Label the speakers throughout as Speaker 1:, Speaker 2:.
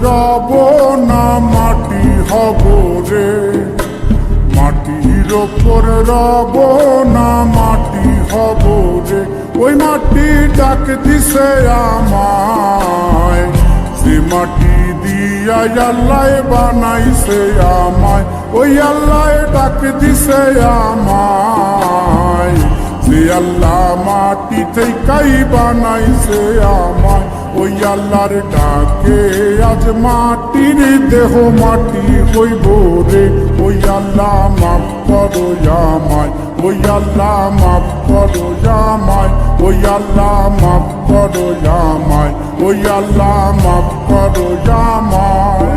Speaker 1: রব না মাটি হব রে, মাটির ওপর রব না মাটি হব রে। ওই মাটি ডাক দিছে আমায়, যে মাটি দিয়া আল্লাহ বানাইছে আমায়। ওই আল্লাহ ডাক দিছে আমায়, যে আল্লাহ মাটি থেকেই বানাইছে আমায়। ওই আল্লাহর ডাকে আজ মাটির দেহ মাটি হইব রে। ওই আল্লাহ মাফ করো আমায়, ওই আল্লাহ মাফ করো আমায়, ওই আল্লাহ মাফ করো আমায়, ওই আল্লাহ মাফ করো আমায়।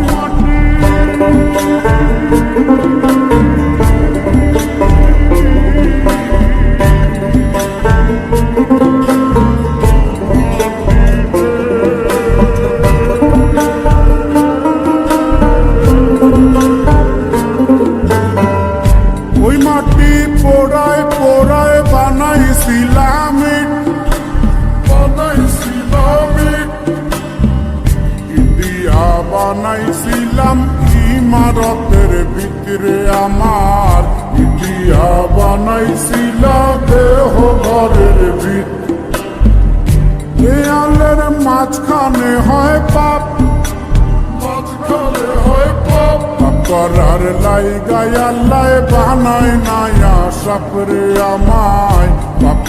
Speaker 1: ওই মাটি পোড়ায় পোড়ায় বানাইছিলাম ইন্ডিয়া, বানাইছিলাম ইমারতের ভিতরে আমার, ইন্ডিয়া বানাইছিলাম দেহ ঘরের ভিতরে। দেয়ালের মাঝখানে হয় পাপ, মাঝখানে হয় পাপ, করার লাইগায় আল্লাহ বানায় নায়া সাপরে আমায়।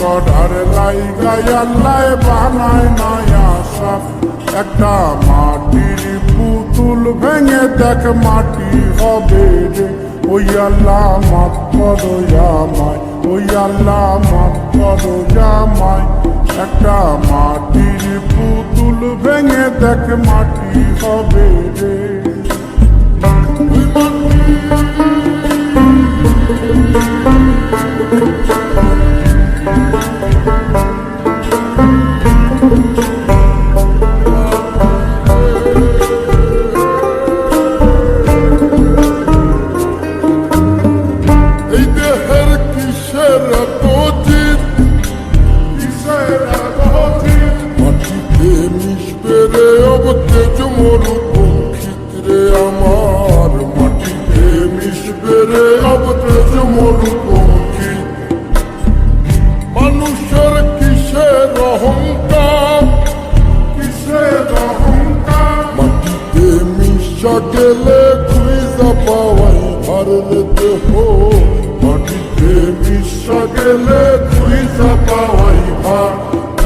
Speaker 1: করার লাইগায় আল্লাহ বানায় নায়া সাপ। একটা মাটির পুতুল ভেঙে দেখ মাটি হবে রে। ওই আল্লাহ মাফ করো আমায়, ওই আল্লাহ মাফ করো আমায়। একটা মাটির পুতুল ভেঙে দেখ মাটি হবে রে। এই দেহের কিসের গতির, কিসের গতির, মাটিতে মিশবে রে অবতেজ মরুপঙ্খিত রে আমার। মাটিতে মিশবে রে অবতেজ মরুপঙ্খিত। মানুষের কিসের অহংকার, কিসের অহংকার, মাটিতে মিশা গেলে খুঁজা পাওয়াই ভারলে দেহ। মাটিতে মিশা গেলে খুঁজা পাওয়াই ভার।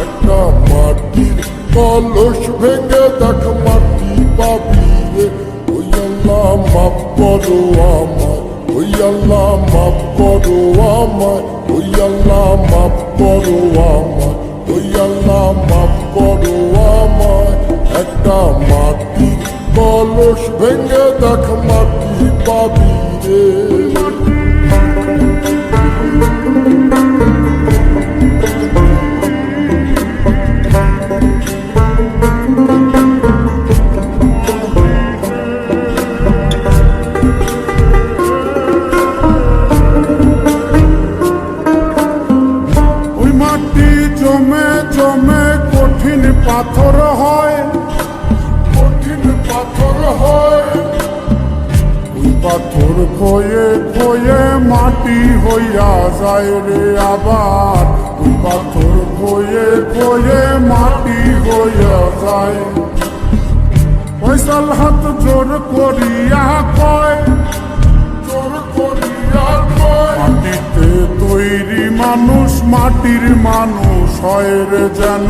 Speaker 1: একটা মাটির কলস ভেঙে দেখ মাটি পাবি রে। ওই আল্লাহ মাফ করো আমায়, ওই আল্লাহ মাফ করো আমায়, ওই আল্লাহ মাফ করো আমায়, ওই আল্লাহ মাফ করো আমায়। একটা মাটির কলস ভেঙে দেখ মাটি পাবি রে। ওই মাটি জমে জমে কঠিন পাথর হয়, কঠিন পাথর হয়। ওই পাথর খয়ে খয়ে মাটি হইয়া যায় রে আবার। ওই পাথর খয়ে খয়ে মাটি হইয়া যায়। ফয়সাল হাত জোর করিয়া কয়, জোর করিয়া কয়, মাটিতে তৈরি মানুষ মাটির মানুষ হয় রে যেন।